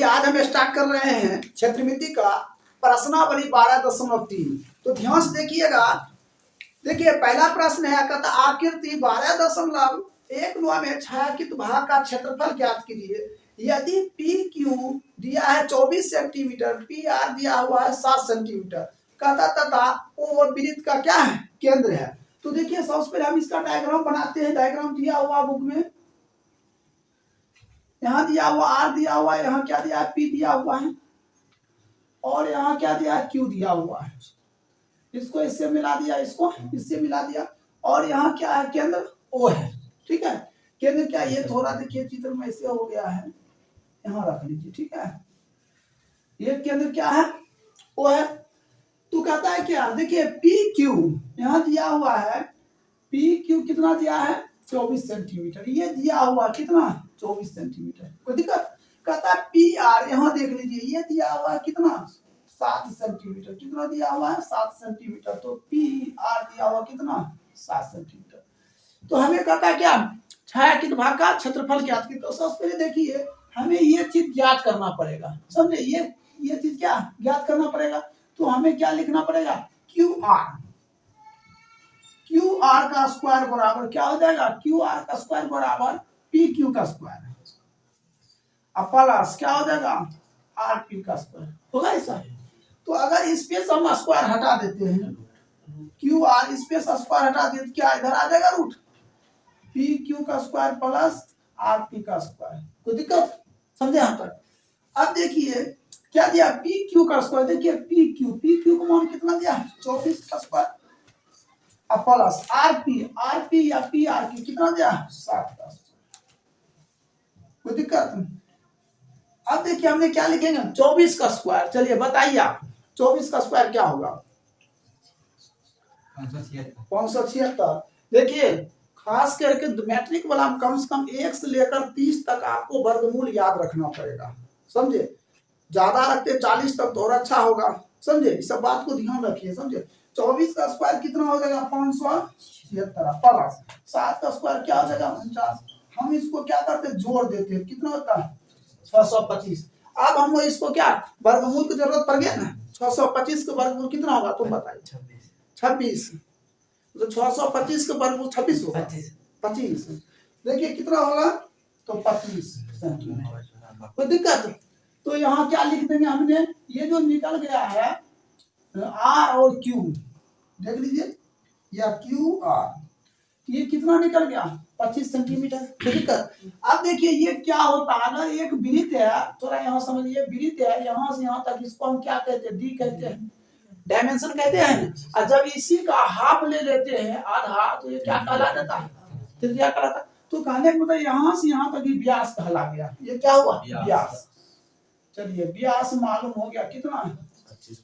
आज हम स्टार्ट कर रहे हैं क्षेत्रमिति का प्रश्नावली 12.3। तो ध्यान से देखिएगा। देखिए पहला प्रश्न है, कहता आकृति 12.1 में छायांकित भाग का क्षेत्रफल ज्ञात कीजिए। यदि पी क्यू दिया है 24 सेंटीमीटर, पी आर दिया हुआ है 7 सेंटीमीटर, कहता तथा वो वृत्त का क्या है, केंद्र है। तो देखिए सबसे पहले हम इसका डायग्राम बनाते हैं। डायग्राम दिया हुआ बुक में, यहाँ दिया हुआ आर दिया हुआ है, यहाँ क्या दिया है, पी दिया हुआ है, और यहाँ क्या दिया है, क्यू दिया हुआ है। इसको इससे मिला दिया, इसको इससे मिला दिया, और यहाँ क्या है, केंद्र ओ है। ठीक है, केंद्र क्या, ये थोड़ा देखिए चित्र में ऐसे हो गया है, यहाँ रख लीजिए। ठीक है, ये केंद्र क्या है, ओ है। तो कहता है क्या, देखिए पी क्यू यहाँ दिया हुआ है, पी क्यू कितना दिया है, 24 सेंटीमीटर। ये दिया हुआ कितना, 24 सेंटीमीटर। कोई दिक्कत। कहता है पी आर, यहाँ देख लीजिए, ये दिया हुआ है कितना, 7 सेंटीमीटर। कितना दिया हुआ है, 7 सेंटीमीटर। तो पी आर दिया हुआ कितना, 7 सेंटीमीटर। तो हमें कहता है क्या, छायांकित भाग का क्षेत्रफल ज्ञात कीजिए। तो सबसे पहले देखिए हमें ये चीज ज्ञात करना पड़ेगा, समझे। ये चीज क्या ज्ञात करना पड़ेगा। तो हमें क्या लिखना पड़ेगा, क्यू आर। क्यू आर का स्क्वायर बराबर क्या हो जाएगा, क्यू आर का स्क्वायर बराबर पी क्यू का स्क्वायर, अब प्लस क्या हो जाएगा, आर पी का स्क्वायर होगा ऐसा। तो अगर स्पेस हम स्क्वायर हटा देते हैं, क्यू आर स्पेस स्क्वायर हटा देते, क्या इधर आ जाएगा रूट, पी क्यू का स्क्वायर प्लस आर पी का स्क्वायर। कोई दिक्कत, समझे यहाँ तक। अब देखिए क्या दिया, पी क्यू का स्क्वायर। देखिए पी क्यू का मान कितना दिया, 24 का स्क्वायर, अब प्लस आर पी या पी आर की कितना दिया, 7 का स्क्वायर। कोई दिक्कत। अब देखिए हमने क्या लिखेंगे, 24 का स्क्वायर। चलिए बताइए आप, 24 का स्क्वायर क्या होगा, 576। देखिए खास करके मैट्रिक वाला कम से कम 1 से लेकर 30 तक आपको वर्गमूल याद रखना पड़ेगा, समझे। ज्यादा रखते 40 तक तो और अच्छा होगा, समझे। इस सब बात को ध्यान रखिए, समझे। 24 का स्क्वायर कितना हो जाएगा, 576 प्लस 7 का स्क्वायर क्या हो जाएगा, 49। हम इसको क्या करते, जोड़ देते हैं, कितना होता है, 625। अब हम इसको क्या वर्गमूल की जरूरत पड़ गया ना, 625 का वर्गमूल कितना होगा, तुम बताइए। 26। तो 625 का वर्गमूल 26 होगा, 25। देखिए कितना होगा, तो 25 सेंटीमीटर। कोई दिक्कत। तो यहाँ क्या लिख देंगे हमने, ये जो निकल गया है आर और क्यू, देख लीजिए, या क्यू आर, ये कितना निकल गया, 25 सेंटीमीटर। ठीक है। अब देखिए ये क्या होता है, अगर एक वृत्त है, थोड़ा यहाँ समझिए, वृत्त है यहाँ से यहाँ तक, इसको हम क्या कहते हैं, डी कहते हैं, डायमेंशन कहते हैं। और जब इसी का हाफ ले लेते हैं, आधा, तो ये क्या कहला जाता है, त्रिज्या कहलाता है। तो कहने का मतलब यहाँ से यहाँ तक व्यास कहला गया। ये क्या हुआ, व्यास। चलिए व्यास मालूम हो गया कितना,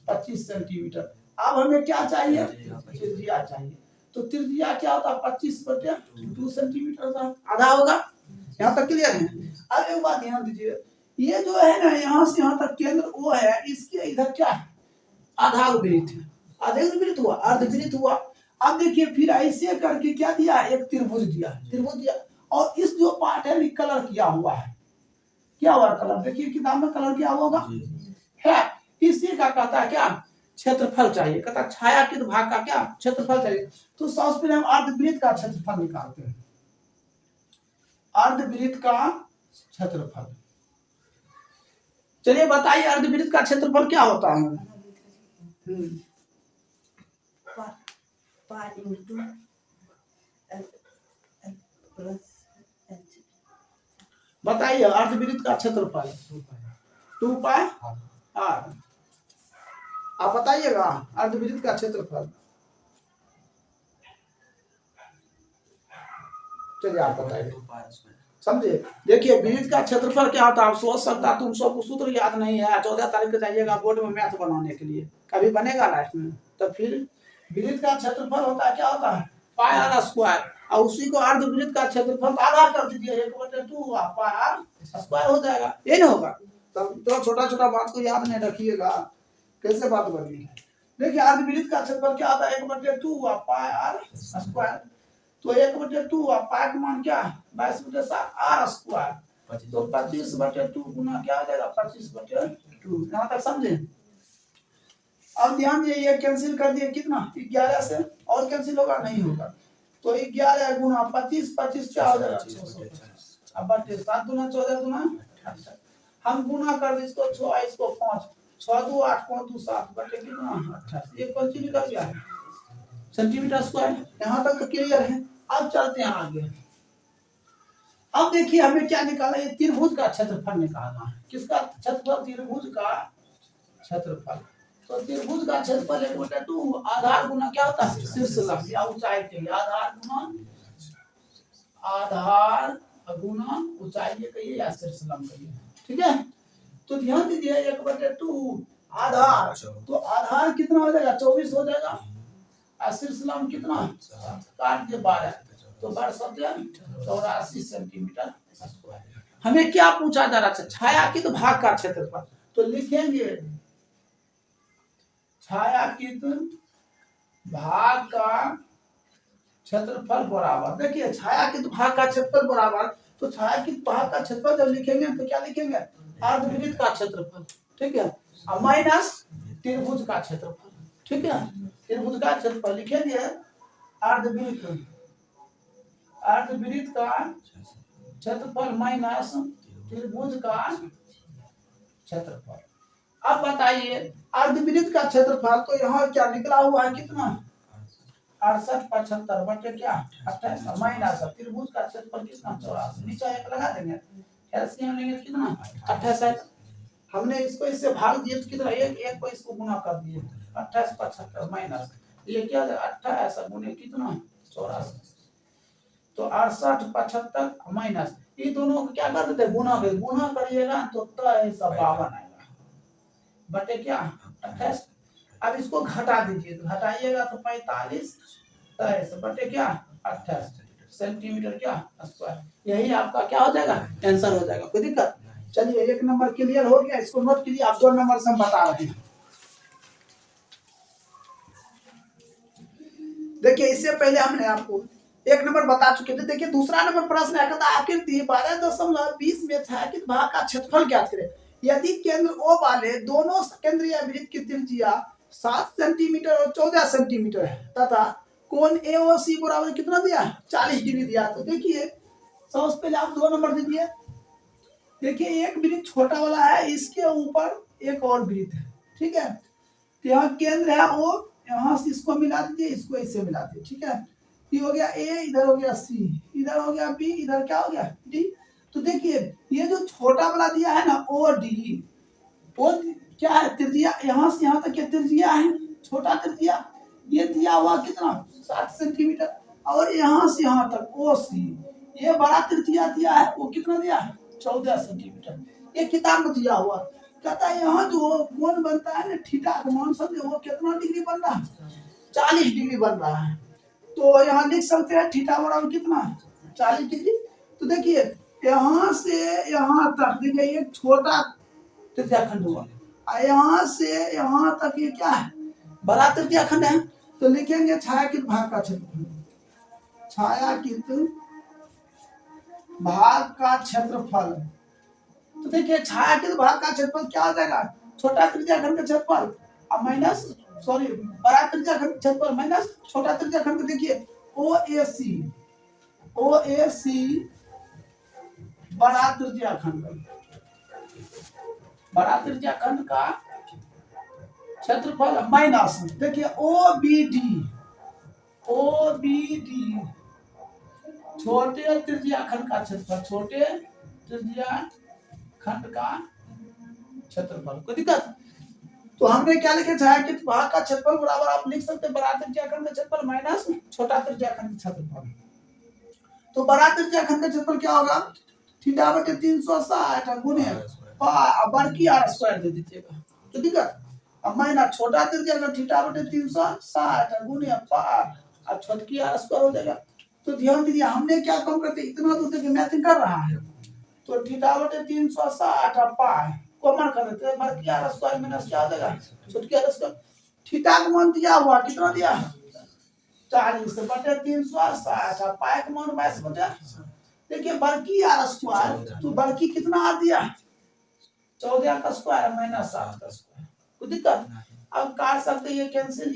25 सेंटीमीटर। अब हमें क्या चाहिए, त्रिज्या चाहिए। तो त्रिज्या क्या होता है, 25/2 सेंटीमीटर का आधा होगा। यहाँ तक क्लियर है। अब एक बात ध्यान दीजिए, ये जो है ना यहाँ से यहाँ तक केंद्र वो है, इसके इधर क्या है, आधा वृत्त है, आधे वृत्त हुआ, अर्धवृत्त हुआ। अब देखिए फिर ऐसे करके क्या दिया, एक त्रिभुज दिया, और इस जो पार्ट है कलर किया हुआ है, क्या हुआ कलर, देखिए किताब में कलर किया हुआ है। इसी का कहता है क्या, क्षेत्रफल चाहिए। कहता छायांकित भाग का क्या, क्षेत्रफल चाहिए। तो सबसे पहले हम अर्धवृत्त का क्षेत्रफल निकालते हैं, अर्धवृत्त का क्षेत्रफल। चलिए बताइए अर्धवृत्त का क्षेत्रफल क्या होता है। बताइए अर्धवृत्त का क्षेत्रफल 2 पाई आर। आप बताइएगा अर्धवृत्त का क्षेत्रफल। चलिए आप बताइए, समझे। देखिए वृत्त का क्षेत्रफल क्या होता है, आप सोच सकता, तुम सबको सूत्र याद नहीं है, 14 तारीख को जाइएगा बोर्ड में मैथ बनाने के लिए, कभी बनेगा लास्ट में। तो फिर वृत्त का क्षेत्रफल होता है, क्या होता है, पाई आर स्क्वायर, और उसी को अर्धवृत्त का क्षेत्रफल आधा कर दीजिए, 1/2 पाई आर स्क्वायर हो जाएगा। ये नहीं होगा, तब तो छोटा छोटा बात को याद नहीं रखिएगा, कैसे बात बनी। देखिए अर्धवृत्त का क्षेत्रफल क्या होता है, 1/2 पाई आर स्क्वायर। तो 1/2 पाई का मान क्या है, 22/7 आर स्क्वायर। तो 25/2 गुना क्या आ जाएगा 25/2। यहाँ तक समझे। अब ध्यान दिए ये कैंसिल कर दिए कितना 11 से, और कैंसिल होगा नहीं होगा। तो 11 गुना 25, 25 क्या हो जाएगा 650। अब बटे 7 गुना 14 गुना 28। हम गुना कर दे इसको 6 इसको 5, 6 2 8 5 2 7 बटे कितना 28। ये कौन सी निकल गया है सेंटीमीटर स्क्वायर। यहाँ तक तो क्लियर है। अब चलते हैं आगे। अब देखिए हमें क्या निकाला, ये त्रिभुज का क्षेत्रफल निकालना है। किसका क्षेत्रफल त्रिभुज का क्षेत्रफल। तो त्रिभुज का क्षेत्रफल 1/2 आधार गुना क्या होता है शीर्ष लंब या ऊंचाई के लिए आधार गुना ऊंचाई के लिए या शीर्ष लंब के लिए। ठीक है। तो ध्यान दीजिए 1/2 आधार, तो आधार कितना हो जाएगा 24 हो जाएगा और शीर्ष लंब कितना काट के 12, तो 84 सेंटीमीटर स्क्वायर। हमें क्या पूछा जा रहा है छायांकित भाग का क्षेत्रफल। तो लिखेंगे छायांकित भाग का क्षेत्रफल बराबर, देखिए छायांकित भाग का क्षेत्रफल बराबर, तो छायांकित भाग का क्षेत्रफल जब लिखेंगे तो क्या लिखेंगे अर्धवृत्त का क्षेत्रफल। ठीक है। और माइनस त्रिभुज का क्षेत्रफल। ठीक है। त्रिभुज का क्षेत्रफल लिखेंगे अर्धवृत्त का क्षेत्रफल माइनस त्रिभुज का क्षेत्रफल। अब बताइए अर्धवृत्त का क्षेत्रफल, तो यहाँ क्या निकला हुआ है कितना 68 75 बटे क्या 28 माइनस त्रिभुज का क्षेत्रफल कितना 84। नीचे एक लगा देंगे एलसीएम लेंगे कितना 28। हमने इसको इससे भाग दिए तो कितना एक को इसको गुना कर दिए 28 75 माइनस ये क्या 28 गुने कितना 84। तो 68 75 माइनस ये दोनों को क्या कर देते गुना करिएगा तो 52 आएगा बटे क्या 28। अब इसको घटा दीजिए तो घटाइएगा तो 45 23 बटे क्या 28 सेंटीमीटर क्या स्क्वायर। यही आपका क्या हो जाएगा आंसर हो जाएगा। कोई दिक्कत। चलिए 1 नंबर क्लियर हो गया, इसको नोट कीजिए। आप 2 नंबर से हम बता रहे हैं। देखिए इससे पहले हमने आपको 1 नंबर बता चुके थे। देखिए दूसरा नंबर प्रश्न है कहता आकृति 12.20 में छायांकित भाग का क्षेत्रफल ज्ञात करें। यदि केंद्र O वाले दोनों केंद्रीय वृत्त की त्रिज्या 7 सेंटीमीटर और 14 सेंटीमीटर है तथा कोण AOC बराबर कितना दिया 40 डिग्री दिया। तो देखिए सबसे पहले आप 2 नंबर दीजिए। देखिए एक वृत्त छोटा वाला है, इसके ऊपर एक और वृत्त है। ठीक है। तो यहाँ केंद्र है O, यहाँ से इसको मिला दीजिए, इसको इससे मिला दीजिए। ठीक है। ये हो गया A, इधर हो गया C, इधर हो गया B, इधर क्या हो गया D। तो देखिए ये जो छोटा वाला दिया है ना OD, वो क्या है त्रिज्या, यहाँ से यहाँ तक ये त्रिज्या है छोटा त्रिज्या, ये दिया हुआ कितना 7 सेंटीमीटर। और यहाँ से यहाँ तक OC ये बड़ा त्रिज्या दिया है, वो कितना दिया है 14 सेंटीमीटर। ये किताब में दिया हुआ कहता है यहाँ जो कोण बनता है ना थीटा का मान समझे वो कितना डिग्री बन रहा है 40 डिग्री बन रहा है। तो यहाँ लिख सकते हैं थीटा बराबर कितना 40 डिग्री। तो देखिए यहाँ से यहाँ तक देखिए एक छोटा त्रिज्याखंड हुआ, यहाँ से यहाँ तक ये क्या है बड़ा त्रिज्याखंड है। तो लिखेंगे छायांकित भाग का क्षेत्रफल, छायांकित भाग का क्षेत्रफल। तो देखिए छायांकित भाग का क्षेत्रफल क्या हो जाएगा छोटा त्रिज्याखंड का क्षेत्रफल अब माइनस बड़ा त्रिज्याखंड का क्षेत्रफल माइनस छोटा त्रिज्याखंड का। देखिए OAC बड़ा त्रिज्याखंड का क्षेत्रफल माइनस देखिए OBD छोटे त्रिज्याखंड का क्षेत्रफल, छोटे त्रिज्याखंड का क्षेत्रफल। कोई दिक्कत। तो हमने क्या लिखे छायांकित भाग का क्षेत्रफल बराबर आप लिख सकते हैं बड़ा त्रिज्याखंड का क्षेत्रफल माइनस छोटा त्रिज्याखंड का क्षेत्रफल। तो बड़ा त्रिज्याखंड का क्षेत्रफल क्या होगा थीटा बटे 360 गुने बर की r स्क्वायर दे दीजिएगा। तो दिक्कत। अब माइनस छोटा त्रिज्याखंड थीटा बटे 360 गुने पार और छोटकी r स्क्वायर हो जाएगा। तो ध्यान दीजिए हमने क्या कम करते इतना तो देखिए मैथिंग कर रहा है। तो थीटा बटे 360 पार कॉमन कर देते हैं बर की r स्क्वायर माइनस क्या हो जाएगा छोटकी r स्क्वायर। थीटा का मान दिया हुआ कितना दिया 40 बटे 360 पाई का मान 22 बटे। देखिए बड़की आर स्क्वायर, तो बड़की कितना आ दिया 14 का स्क्वायर माइनस 7 का स्क्वायर, कोई दिक्कत? अब काट सकते ये कैंसिल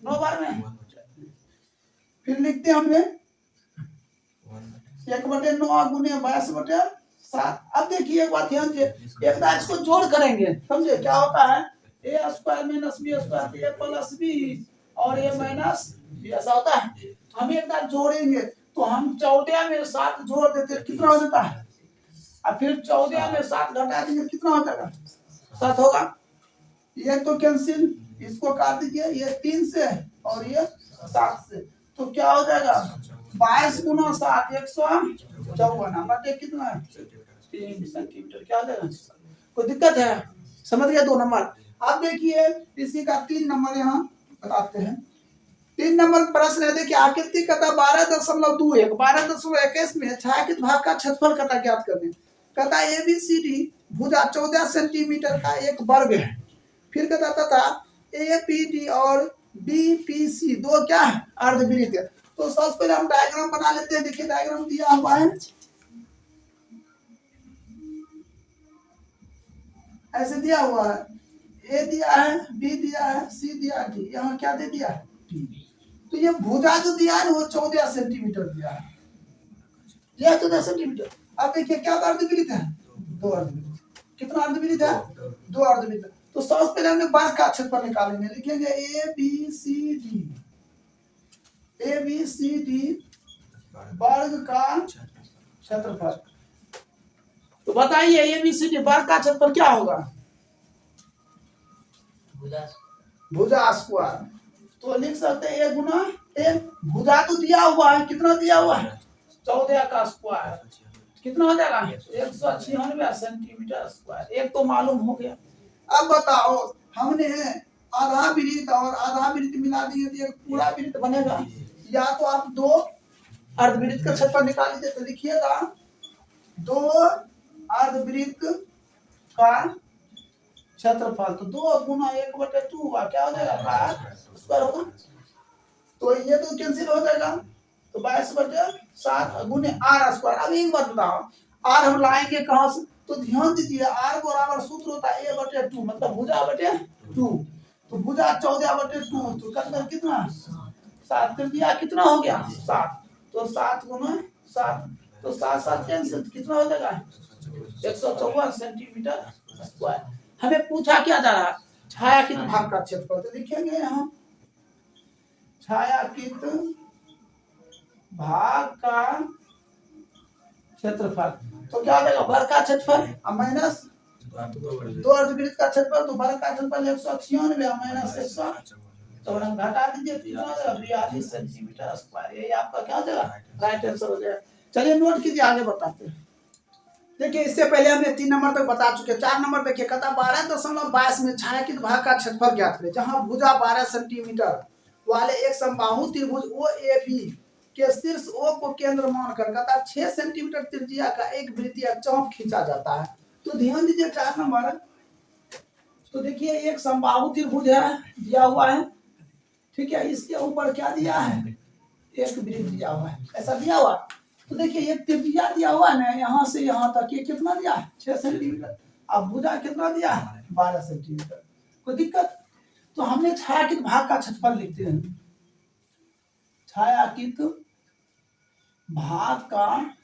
9 बार में। फिर लिखते हैं हमने 1/9 गुने 22/7। अब देखिए एक बात ध्यान दे, एक बार इसको जोड़ करेंगे, समझे क्या होता है a square minus b square a plus b और a माइनस b, ऐसा होता है। हम एक बार जोड़ेंगे तो हम 14 में 7 जोड़ देते कितना हो जाता है, और फिर 14 में 7 घटा देंगे कितना हो जाएगा 7 होगा। ये तो कैंसिल, इसको काट दीजिए, ये 3 से और ये 7 से, तो क्या हो जाएगा 22 गुना 7 154 बटे कितना 3 सेंटीमीटर, क्या हो जाएगा? कोई दिक्कत है? समझ गया 2 नंबर। अब देखिए इसी का 3 नंबर यहाँ बताते हैं। 3 नंबर प्रश्न है, देखिए आकृति कथा 12.21 12.21 में छायांकित भाग का क्षेत्रफल कथा ज्ञात करने। कथा ABCD भुजा 14 सेंटीमीटर का एक वर्ग है। फिर कहता तथा APD और BPC दो क्या है अर्धवृत्त है। तो सबसे पहले हम डायग्राम बना लेते हैं। देखिए डायग्राम दिया हुआ है, ऐसे दिया हुआ है, A दिया है, B दिया है, C दिया है, D, यहाँ क्या दे दिया है T। तो ये भुजा जो दिया है वो 14 सेंटीमीटर दिया है, यह 14 सेंटीमीटर। अब देखिए क्या अर्धवृत्त है, 2 अर्धवृत्त। कितना अर्धवृत्त है 2 अर्धवृत्त। तो सबसे पहले हमने वर्ग का क्षेत्रफल निकालेंगे, लिखेंगे ABCD वर्ग का क्षेत्रफल। तो बताइए ABCD वर्ग का क्षेत्रफल क्या होगा, भुजा स्क्वायर। तो लिख सकते हैं A गुना A, भुजा तो दिया हुआ है, कितना दिया हुआ है 14 का स्क्वायर, कितना हो जाएगा 196 सेंटीमीटर स्क्वायर, एक तो मालूम हो गया। अब बताओ हमने आधा वृत्त और आधा वृत्त मिला दिए तो एक पूरा वृत्त बनेगा, या तो आप 2 अर्धवृत्त का क्षेत्रफल निकाल लीजिए। तो लिखिएगा 2 अर्धवृत्त का क्षेत्रफल, तो 2 गुना 1/2 हुआ, क्या हो जाएगा स्क्वायर होगा। तो ये तो कैंसिल हो जाएगा, तो 22/7 गुने r स्क्वायर। अब एक बात बताओ r हम लाएंगे कहां से, तो ध्यान दीजिए r बराबर सूत्र होता है a/2, मतलब भुजा बटे 2। तो भुजा 14/2 तो कट कितना 7 कर दिया, कितना हो गया 7, तो 7 गुना 7, तो 7 7 कैंसिल, कितना हो जाएगा 154 सेंटीमीटर स्क्वायर। हमें पूछा क्या जा रहा है छायांकित भाग का क्षेत्रफल। तो लिखेंगे यहाँ छायांकित भाग का क्षेत्रफल, तो क्या हो जाएगा वर्ग का क्षेत्रफल माइनस 2 अर्धवृत्त का क्षेत्रफल, तो वर्ग का क्षेत्रफल 196 माइनस 100, तो हम घटा दीजिए 42 सेंटीमीटर स्क्वायर। ये आपका क्या हो जाएगा राइट आंसर हो जाएगा। चलिए नोट कीजिए, आगे बताते हैं। देखिए इससे पहले हमने 3 नंबर तक बता चुके। 4 नंबर देखिए कथा 12.22 में छायांकित भाग का क्षेत्रफल ज्ञात करें। जहां भुजा 12 सेंटीमीटर वाले एक समबाहु त्रिभुज OAB के शीर्ष O को केंद्र मानकर कथा 6 सेंटीमीटर त्रिज्या का एक वृत्तीय चाप खींचा जाता है। तो ध्यान दीजिए 4 नंबर, तो देखिए एक समबाहु त्रिभुज है दिया हुआ है, ठीक है, इसके ऊपर क्या दिया है एक वृत्त दिया हुआ है, ऐसा दिया हुआ। तो देखिए ये त्रिज्या दिया हुआ है ना, यहाँ से यहाँ तक ये कितना दिया है 6 सेंटीमीटर, अब भुजा कितना दिया है 12 सेंटीमीटर। कोई दिक्कत? तो हमने छायांकित भाग का क्षेत्रफल लिखते हैं, छायांकित भाग का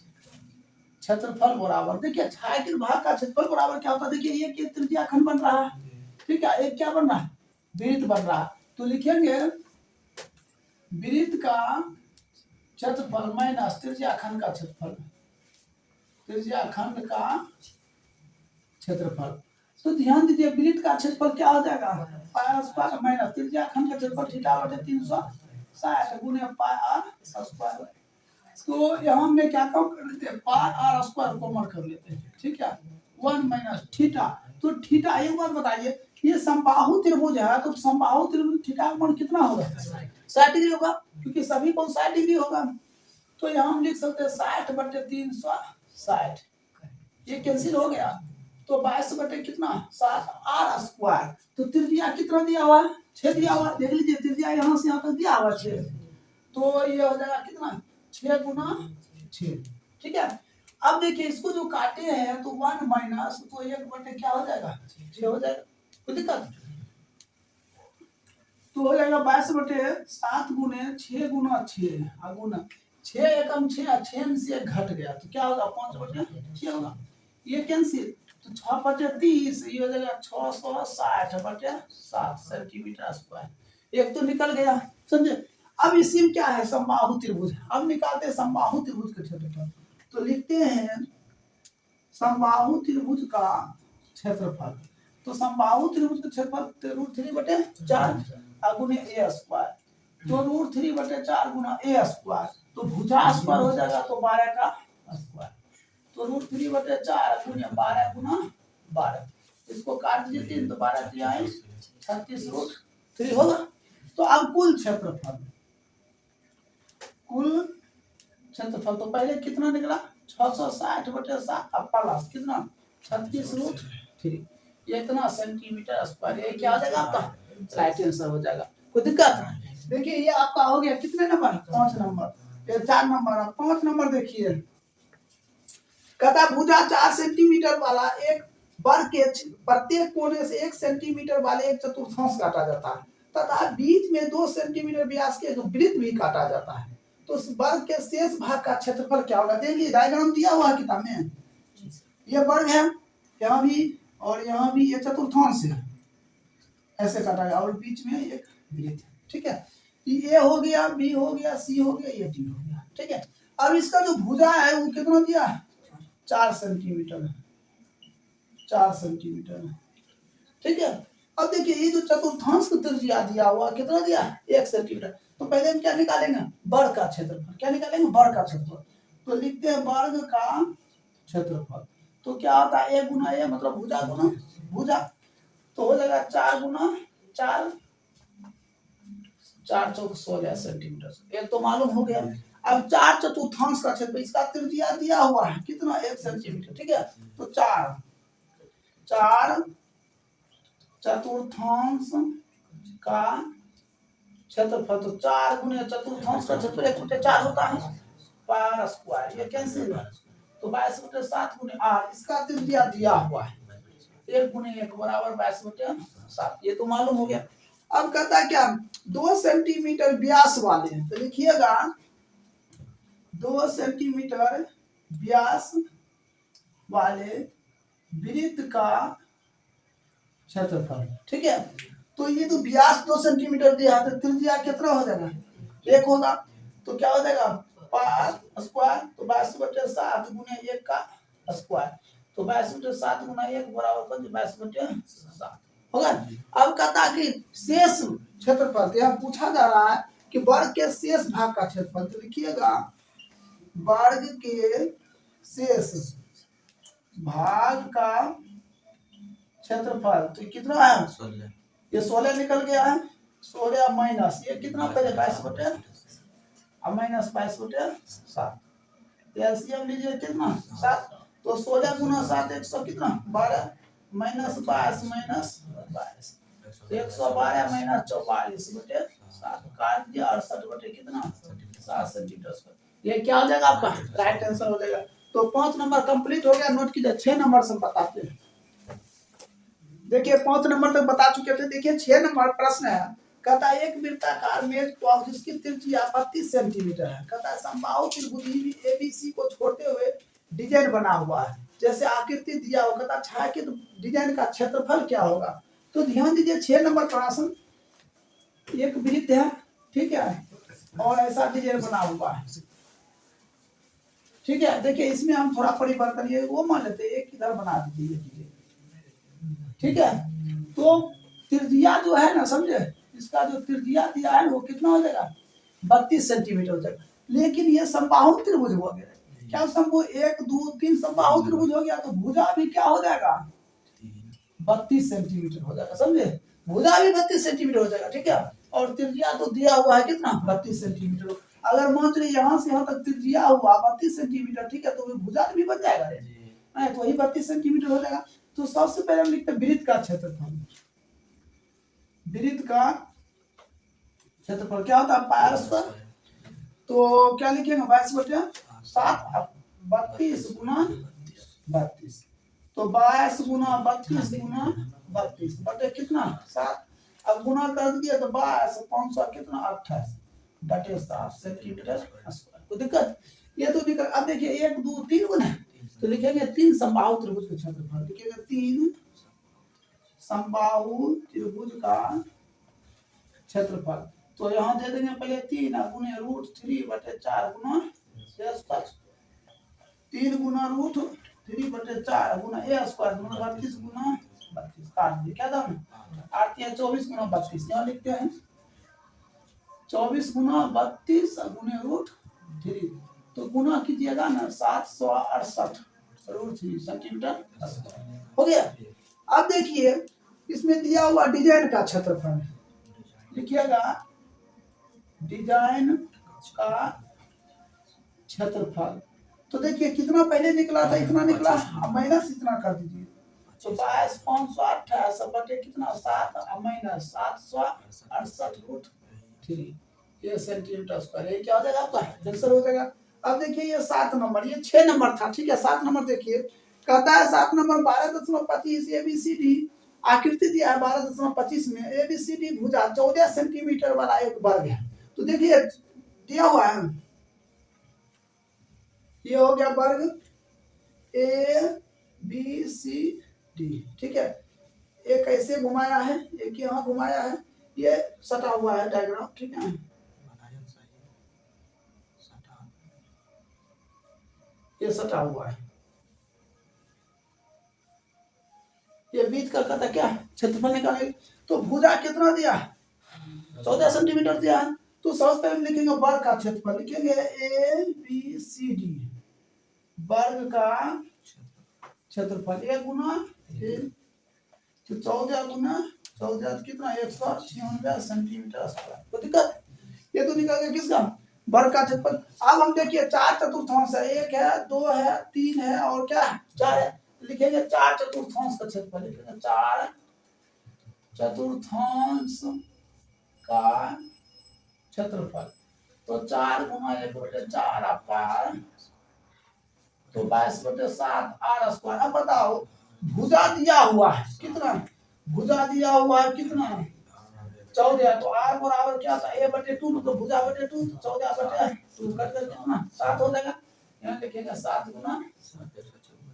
क्षेत्रफल बराबर, देखिए छायांकित भाग का क्षेत्रफल बराबर क्या होता है, देखिए ये त्रिज्या खंड बन रहा है, ठीक है, एक क्या बन रहा है वृत्त बन रहा है। तो लिखेंगे वृत्त का क्षेत्रफल माइनस त्रिज्या खंड का क्षेत्रफल, त्रिज्या खंड का क्षेत्रफल। तो ध्यान दीजिए वृत्त का क्षेत्रफल क्या हो जाएगा पाई स्क्वायर माइनस त्रिज्या खंड का क्षेत्रफल θ/360 गुने पाई r स्क्वायर। तो यहाँ हमने क्या काम कर लेते हैं पाई r स्क्वायर कॉमन कर लेते हैं, ठीक है, 1 माइनस थीटा। तो थीटा एक बार बताइए ये समबाहु त्रिभुज है, तो समबाहु त्रिभुज थीटा का मान कितना होगा 60 डिग्री होगा, क्योंकि सभी को 60 डिग्री होगा। तो यहाँ हम लिख सकते हैं 60/360, ये कैंसिल हो गया, तो 22 बटे कितना 7 r स्क्वायर। तो त्रिज्या कितना दिया हुआ है 6 दिया हुआ, देख लीजिए त्रिज्या यहाँ से यहाँ तक दिया हुआ 6, तो ये हो जाएगा कितना 6 गुना 6, ठीक है। अब देखिए इसको जो काटे हैं तो 1 माइनस तो 1 बटे क्या हो जाएगा 6 हो जाएगा, कोई दिक्कत तो हो जाएगा 22/7 गुने 6 गुना 6 गुना 6 एकम 6 6 से घट गया तो क्या होगा 5/6 होगा, ये कैंसिल तो 6/30 ये हो जाएगा 660/7 सेंटीमीटर स्क्वायर, एक तो निकल गया समझे। अब इसी में क्या है समबाहु त्रिभुज, अब निकालते हैं समबाहु त्रिभुज का क्षेत्रफल, तो लिखते हैं समबाहु त्रिभुज का क्षेत्रफल, तो समबाहु त्रिभुज का क्षेत्रफल √3/4 गुने a स्क्वायर, तो √3/4 गुना a स्क्वायर, तो भुजा स्क्वायर हो जाएगा तो 12 का स्क्वायर, तो √3/4 गुने 12 गुना 12, इसको काट दीजिए 3 तो 12 तिहाई 36√3 होगा। तो अब कुल क्षेत्रफल तो पहले कितना निकला 660/7 अब प्लस कितना 36√3, ये इतना सेंटीमीटर स्क्वायर, ये क्या हो जाएगा आपका राइट आंसर हो जाएगा, कोई दिक्कत नहीं। देखिए ये आपका हो गया कितने नंबर 5 नंबर, ये 4 नंबर, अब 5 नंबर देखिए कहता भुजा 4 सेंटीमीटर वाला एक वर्ग के प्रत्येक कोने से 1 सेंटीमीटर वाले एक चतुर्थांश काटा जाता है तथा बीच में 2 सेंटीमीटर व्यास के जो वृत्त भी काटा जाता है, तो उस वर्ग के शेष भाग का क्षेत्रफल क्या होगा, देखिए डायग्राम दिया हुआ है किताब में, ये वर्ग है यहाँ भी और यहाँ भी ये चतुर्थांश है, ऐसे काटा गया और बीच में एक वृत्त, ठीक है, ए हो गया बी हो गया सी हो गया ये डी हो गया, ठीक है। अब इसका जो भुजा है वो कितना दिया 4 सेंटीमीटर, 4 सेंटीमीटर, ठीक है। अब देखिए ये जो चतुर्थांश का त्रिज्या दिया हुआ कितना दिया 1 सेंटीमीटर, तो पहले हम क्या निकालेंगे वर्ग का क्षेत्रफल, क्या निकालेंगे वर्ग का क्षेत्रफल, तो लिखते हैं वर्ग का क्षेत्रफल, तो क्या होता है a गुना a मतलब भुजा गुना भुजा, तो हो जाएगा 4 गुना 4 4 चौक 16 सेंटीमीटर, एक तो मालूम हो गया। अब 4 चतुर्थांश का क्षेत्र इसका त्रिज्या दिया हुआ है कितना 1 सेंटीमीटर, ठीक है, तो 4 चतुर्थांश का क्षेत्रफल, तो 4 गुने चतुर्थांश का क्षेत्रफल 1/4 होता है पार स्क्वायर, ये कैंसिल है तो 22/7 गुने 8, इसका त्रिज्या दिया हुआ है 1 गुने 1 बराबर 22/7, ये तो मालूम हो गया। अब कहता है क्या 2 सेंटीमीटर व्यास वाले, तो लिखिएगा 2 सेंटीमीटर व्यास वाले वृत्त का क्षेत्रफल, ठीक है, तो ये तो व्यास 2 सेंटीमीटर दिया है तो त्रिज्या कितना हो जाएगा 1 होगा, तो क्या हो जाएगा पार स्क्वायर, तो 22/7 गुने 1 का स्क्वायर, तो 22/7 गुना 1 बराबर 22/7 होगा। अब कहता है कि शेष क्षेत्रफल, तो यहाँ पूछा जा रहा है कि वर्ग के शेष भाग का क्षेत्रफल, तो लिखिएगा वर्ग के शेष भाग का क्षेत्रफल, तो कितना है 16, ये 16 निकल गया है, 16 माइनस ये कितना पहले 22 अब माइनस 22/7, एलसीएम लीजिए कितना 7, तो 16 गुना 7 100 कितना 12 माइनस 22 माइनस 22, 112 माइनस 44/7 काट दिया 68 कितना 7 सेंटीमीटर स्क्वायर, ये क्या हो जाएगा आपका राइट आंसर हो जाएगा। तो 5 नंबर कंप्लीट हो गया, नोट कीजिए। 6 नंबर से बताते हैं, देखिए 5 नंबर तक बता चुके थे। देखिए 6 नंबर प्रश्न है, कहता है एक वृत्ताकार मेज बॉक्स जिसकी त्रिज्या 32 सेंटीमीटर है, कहता है समबाहु त्रिभुज एबीसी को छोड़ते हुए डिजाइन बना हुआ है, जैसे आकृति दिया होगा, कहता छायांकित डिजाइन का क्षेत्रफल क्या होगा। तो ध्यान दीजिए 6 नंबर प्रश्न, एक वृत्त है, ठीक है, और ऐसा डिजाइन बना हुआ है, ठीक है। देखिए इसमें हम थोड़ा परिवर्तन ये वो मान लेते हैं, एक इधर बना दीजिए, ठीक है। तो त्रिज्या जो है ना समझे, इसका जो त्रिज्या दिया है वो कितना हो जाएगा 32 सेंटीमीटर हो जाएगा, लेकिन ये समबाहु त्रिभुज हो गया, क्या समबाहु 1 2 3 समबाहु त्रिभुज हो गया, तो भुजा भी क्या हो जाएगा 32 सेंटीमीटर हो जाएगा, समझे, भुजा भी 32 सेंटीमीटर हो जाएगा, ठीक है। और त्रिज्या तो दिया हुआ है कितना 32 सेंटीमीटर, अगर मान चलिए यहाँ से यहाँ तक त्रिज्या हुआ 32 सेंटीमीटर, ठीक है, तो भुजा भी बन जाएगा, तो वही 32 सेंटीमीटर हो जाएगा। तो सबसे पहले हम लिखते हैं वृत्त का क्षेत्रफल, वृत्त का क्षेत्रफल क्या होता है पार स्क्वायर, तो क्या लिखेंगे 22/7 32 गुना 32, तो 22 गुना 32 गुना 32 बटे कितना 7। अब गुना कर दिया तो 22 500 कितना 28 बटे 7 सेंटीमीटर स्क्वायर। कोई दिक्कत? ये तो दिक्कत। अब देखिए 1 2 3 गुना, तो लिखेंगे 3 समबाहु त्रिभुज का क्षेत्रफल, लिखेंगे 3 समबाहु त्रिभुज का क्षेत्रफल। तो यहाँ दे देंगे पहले 3 गुने √3 बटे 4 गुना a स्क्वायर, 3 गुना √3 बटे 4 गुना a स्क्वायर गुना 32 गुना 32 काट दिए। क्या था 8 या 24 गुना 32, यहाँ लिखते हैं 24 गुना 32 गुने √3, तो गुना कीजिएगा ना 768 √3 सेंटीमीटर हो गया। अब देखिए इसमें दिया हुआ डिजाइन का क्षेत्रफल, लिखिएगा डिजाइन का क्षेत्रफल। तो देखिए कितना पहले निकला था, इतना निकला, अब माइनस इतना कर दीजिए, तो 22 528 बटे कितना 7 माइनस 768 √3 ये सेंटीमीटर स्क्वायर। ये क्या हो जाएगा आपका आंसर हो जाएगा। अब देखिए ये 7 नंबर, ये 6 नंबर था, ठीक है। 7 नंबर देखिए कहता है 7 नंबर 12.25 ABCD आकृति दिया है 12.25 में ABCD भुजा 14 सेंटीमीटर वाला एक वर्ग है। तो देखिए दिया हुआ है, ये हो गया वर्ग ABCD, ठीक है। एक ऐसे घुमाया है, एक यहाँ घुमाया है, ये सटा हुआ है डायग्राम, ठीक है। ये सटा हुआ है, ये बीच का कहता क्या क्षेत्रफल निकाले। तो भुजा कितना दिया 14 सेंटीमीटर दिया है, तो सबसे पहले लिखेंगे वर्ग का क्षेत्रफल, लिखेंगे ABCD वर्ग का क्षेत्रफल 1 गुना 1, तो 14 गुना 14 कितना 196 सेंटीमीटर स्क्वायर। तो दिक्कत ये तो निकल गया किसका वर्ग का क्षेत्रफल। अब हम देखिए 4 चतुर्थांश है, 1 है 2 है 3 है और क्या 4 है, लिखेंगे 4 चतुर्थांश का क्षेत्रफल, लिखेंगे 4 चतुर्थांश का क्षेत्रफल। तो 4 गुना 1 बटे 4 आपका तो 22 बटे 7 R स्क्वायर। अब बताओ भुजा दिया हुआ है कितना, भुजा दिया हुआ है कितना 14, तो R बराबर क्या था A बटे 2, तो भुजा बटे 2 14 बटे 2 कर कर कितना 7 हो जाएगा। यहाँ लिखेंगे 7 गुना,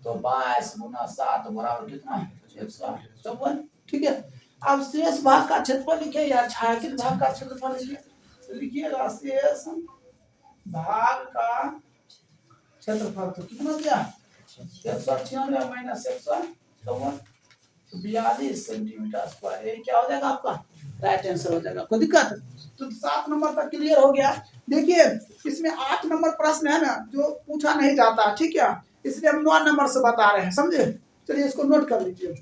तो 22 गुना 7 बराबर कितना 154, ठीक है। अब शेष भाग का क्षेत्रफल लिखे या छायांकित भाग का क्षेत्रफल लिखिए, तो लिखिएगा शेष भाग का क्षेत्रफल। तो कितना दिया 196 माइनस 154 42 सेंटीमीटर स्क्वायर। ये क्या हो जाएगा आपका राइट आंसर हो जाएगा। कोई दिक्कत? तो 7 नंबर तक क्लियर हो गया। देखिए इसमें 8 नंबर प्रश्न है ना जो पूछा नहीं जाता, ठीक है, इसलिए हम 9 नंबर से बता रहे हैं, समझे। चलिए इसको नोट कर लीजिए।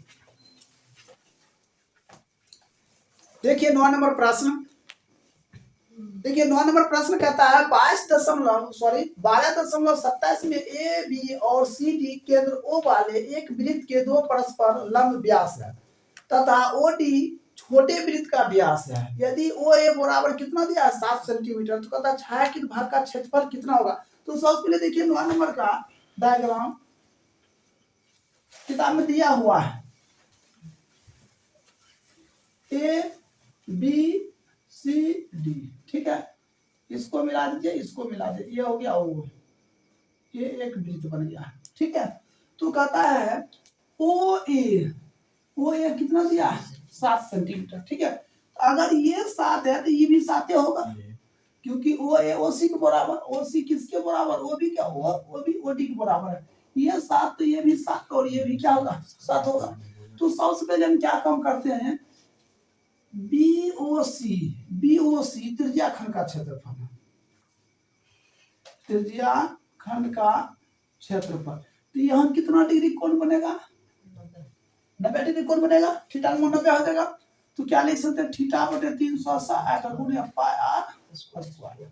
देखिए 9 नंबर प्रश्न, देखिए 9 नंबर प्रश्न कहता है 12.27 में ए बी और सी डी केंद्र ओ वाले एक वृत्त के 2 परस्पर लंब व्यास है तथा ओ डी छोटे वृत्त का व्यास है। यदि ओ ए बराबर कितना दिया है 7 सेंटीमीटर, तो कहता है छायांकित भाग का क्षेत्रफल कितना होगा। तो सबसे पहले देखिए 9 नंबर का डायग्राम किताब में दिया हुआ है, ए बी सी डी, ठीक है। इसको मिला दीजिए, इसको मिला दीजिए, ये हो गया ओ, ये एक वृत्त बन गया, ठीक है। तो कहता है ओ ए कितना दिया 7 सेंटीमीटर, ठीक है। अगर ये 7 है तो ये भी 7 होगा, क्योंकि ओ ए ओ सी के बराबर, ओ सी किसके बराबर ओ बी क्या होगा, ओ बी ओ डी के बराबर है। ये 7 तो ये भी 7 और ये भी क्या होगा 7 होगा। तो सबसे पहले हम क्या काम करते हैं, बीओसी त्रिज्या खंड का क्षेत्रफल, त्रिज्या खंड का क्षेत्रफल। तो यहाँ कितना डिग्री कोण बनेगा 90 डिग्री कोण बनेगा, थीटा 90 हो जाएगा। तो क्या लिख सकते हैं थीटा बटे 360 गुणे पाई आर स्क्वायर।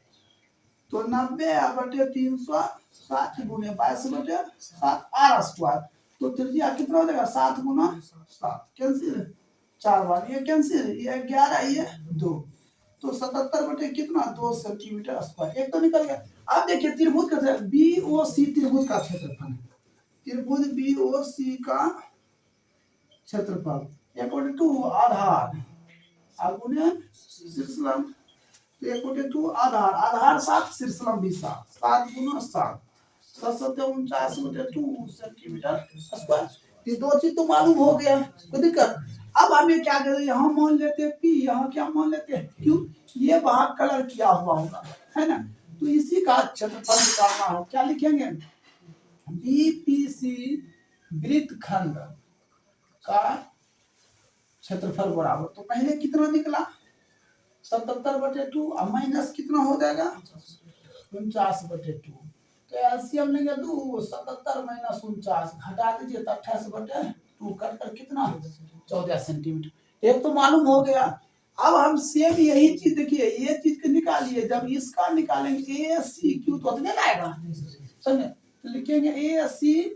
तो 90 बटे 360 गुणे 22 बटे 7 आर स्क्वायर। तो त्रिज्या कितना हो जाएगा 7 गुना 7 कैंसिल 4 बार, ये कैंसिल, ये 11 ये 2, तो 77 बटे कितना 2 सेंटीमीटर स्क्वायर। एक तो निकल गया। अब देखिए त्रिभुज का BOC त्रिभुज का क्षेत्रफल, त्रिभुज BOC का क्षेत्रफल इक्वल टू आधार गुने शीर्षलंब, तो इक्वल टू आधार, आधार 7 शीर्षलंब भी 7, 7 गुना 7, 749/2 सेंटीमीटर स्क्वायर। ये दो चीज तो मालूम हो गया, कोई दिक्कत। अब हमें क्या करें, यहाँ मान लेते हैं P, यहाँ क्या मान लेते हैं Q, ये भाग कलर किया हुआ होगा, है ना। तो इसी का क्षेत्रफल निकालना हो, क्या लिखेंगे, BPC वृत्तखंड का क्षेत्रफल बराबर, तो पहले कितना निकला 77/2 और माइनस कितना हो जाएगा 49/2, तो एलसीएम लेंगे 2, 77 माइनस 49 घटा दीजिए तो 28/2 कट कर कितना 14 सेंटीमीटर। एक तो मालूम हो गया। अब हम सेम यही चीज देखिए, ये चीज को निकालिए, जब इसका निकालेंगे ACQ तो उतने आएगा, समझे, तो लिखेंगे ACQ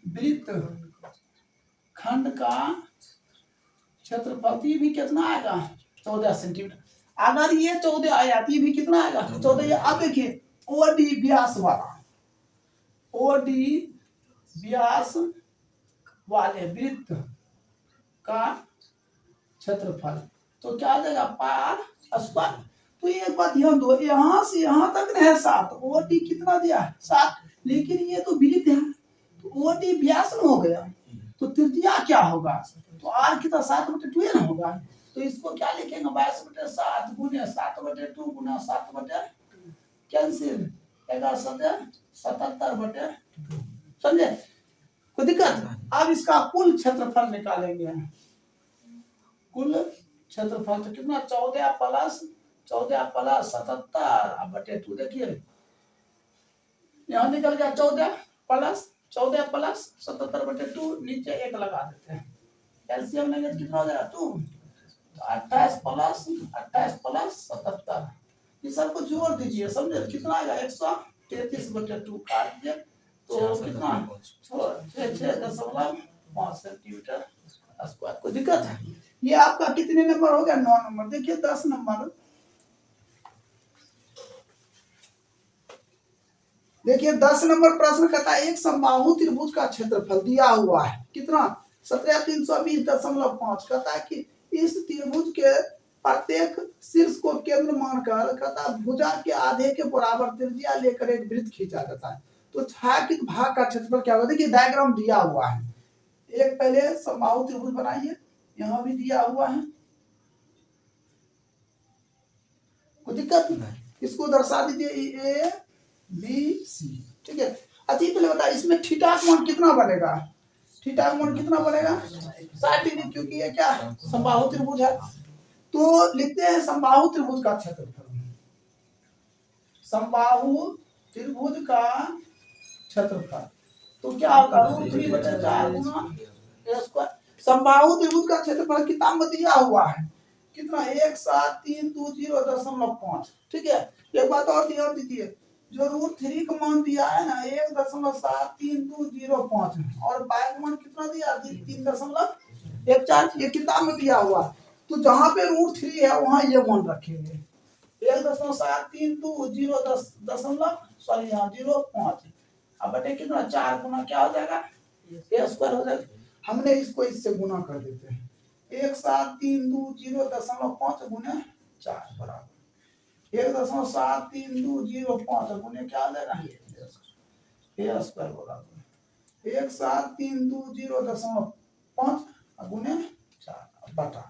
वृत्त खंड का क्षेत्रफल भी कितना आएगा 14 सेंटीमीटर। अगर ये 14 आया तो भी कितना आएगा 14। अब देखिए OD व्यास वाला, OD व्यास वाले वृत्त का क्षेत्रफल तो क्या आ जाएगा पार स्क्वायर। तो एक बात ध्यान दो, यहाँ से यहाँ तक है 7, OD कितना दिया 7, लेकिन ये तो वृत्त है तो OD व्यास में हो गया, तो त्रिज्या क्या होगा, तो R कितना 7/2 ना होगा, तो इसको क्या लिखेंगे 22/7 गुने 7/2 गुना 7/2 कैंसिल 77/2, समझे, कोई दिक्कत। अब इसका कुल क्षेत्रफल निकालेंगे, कुल क्षेत्रफल तो कितना 14 प्लस 77/2, देखिए यहाँ निकल गया 14 प्लस 77/2, नीचे 1 लगा देते हैं, एलसीएम लेंगे तो कितना हो जाएगा 2, 28 प्लस 77, ये सबको जोड़ दीजिए, समझे, कितना आएगा 133/2 काट दीजिए तो कितना 6.5 सेंटीमीटर स्क्वायर। कोई दिक्कत है। ये आपका कितने नंबर हो गया 9 नंबर। देखिए 10 नंबर, देखिए 10 नंबर प्रश्न कहता है एक समबाहु त्रिभुज का क्षेत्रफल दिया हुआ है कितना 17,320.5, कहता है कि इस त्रिभुज के प्रत्येक शीर्ष को केंद्र मानकर कहता भुजा के आधे के बराबर त्रिज्या लेकर एक वृत्त खींचा जाता है। तो छायांकित भाग का क्षेत्रफल क्या होगा, देखिए डायग्राम दिया हुआ है, एक पहले समबाहु त्रिभुज बनाइए, यहाँ भी दिया हुआ है, कोई दिक्कत नहीं, इसको दर्शा दीजिए ABC, ठीक है। अच्छा पहले बता इसमें थीटा का मान कितना बनेगा, थीटा का मान कितना बनेगा 60 डिग्री, क्योंकि ये क्या समबाहु त्रिभुज है। तो लिखते हैं समबाहु त्रिभुज का क्षेत्रफल, समबाहु त्रिभुज का क्षेत्रफल तो क्या होगा √3/4 गुना a स्क्वायर। समबाहु त्रिभुज का क्षेत्रफल कितना में दिया हुआ है, कितना 17320.5, ठीक है। एक बात और ध्यान दीजिए, जो √3 का मान दिया है ना 1.7320.5 और बाय का मान कितना दिया 3.14, ये किताब में दिया हुआ। तो जहां पे √3 है वहां ये मान रखेंगे 1.7320.5, अब बटे कितना 4 गुना क्या हो जाएगा a स्क्वायर हो जाएगा। हमने इसको इससे गुना कर देते हैं 17320.5 गुने 4 बराबर 1.7320.5 गुने क्या आ जाएगा a स्क्वायर बराबर 17320.5 गुने 4 बटा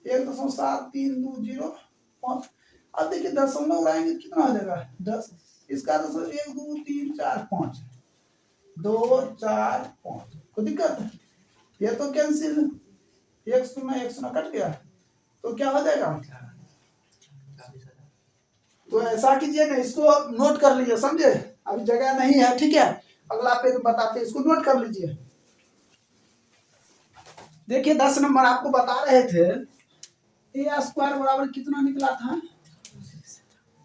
1.7320.5। अब देखिए दशमलव उड़ाएंगे कितना हो जाएगा 10, इसका 1 2 3 4 5 2 4 5, कोई दिक्कत है। ये तो कैंसिल 1 0 कट गया, तो क्या हो जाएगा, तो ऐसा कीजिए ना, इसको नोट कर लीजिए, समझे, अभी जगह नहीं है, ठीक है, अगला पेज बताते हैं, इसको नोट कर लीजिए। देखिए 10 नंबर आपको बता रहे थे a स्क्वायर बराबर कितना निकला था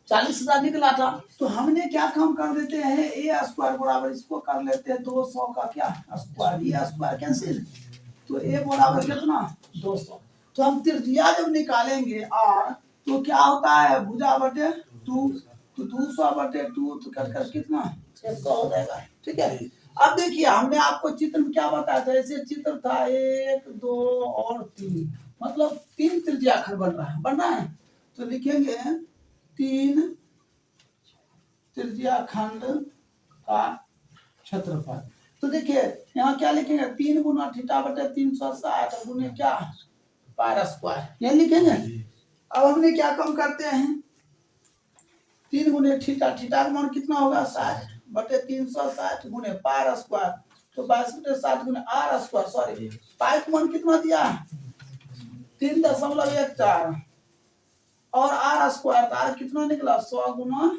40,000 निकला था। तो हमने क्या काम कर देते हैं a स्क्वायर बराबर इसको कर लेते हैं 200 का क्या स्क्वायर, ये स्क्वायर कैंसिल, तो a बराबर कितना 200। तो हम त्रिज्या जब निकालेंगे r तो क्या होता है भुजा बटे तो 200/2 तो कर कितना 600 हो जाएगा। ठीक है, अब देखिए हमने आपको चित्र में क्या बताया था, ऐसे चित्र था 1 2 और 3, मतलब 3 त्रिज्या खंड बन रहा है। तो लिखेंगे 3 त्रिज्या खंड का क्षेत्रफल। तो देखिए यहाँ क्या लिखेंगे, 3 गुना θ/360 गुने क्या पाई स्क्वायर, ये लिखेंगे। अब हमने क्या कम करते हैं, 3 गुने थीटा, थीटा का मान कितना होगा 60/360 गुने पाई स्क्वायर, तो 22/7 गुने r स्क्वायर, सॉरी पाई का मान कितना दिया 3.14 और r स्क्वायर, r कितना निकला 100 गुना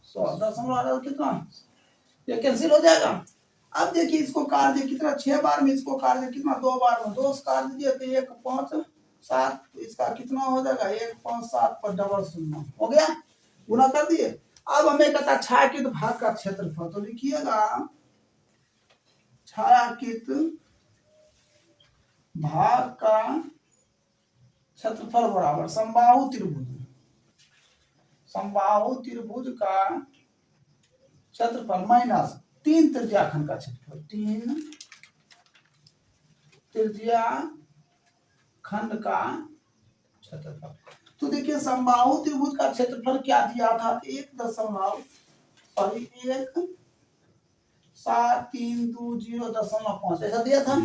100 दशमलव कितना, ये कैंसिल हो जाएगा। अब देखिए इसको काट दिए कितना 6 बार में, इसको काट दिए कितना 2 बार में, 2 काट दीजिए तो 1 5 7, इसका कितना हो जाएगा 1 5 7 पर डबल शून्य हो गया, गुना कर दिए। अब हमें कहता है छायांकित भाग का क्षेत्रफल, तो लिखिएगा छायांकित भाग का क्षेत्रफल बराबर समबाहु त्रिभुज का क्षेत्रफल माइनस 3 त्रिज्याखंड का क्षेत्रफल, 3 त्रिज्याखंड का क्षेत्रफल। तो देखिए समबाहु त्रिभुज का क्षेत्रफल क्या दिया था, 1.7320.5 ऐसा दिया था,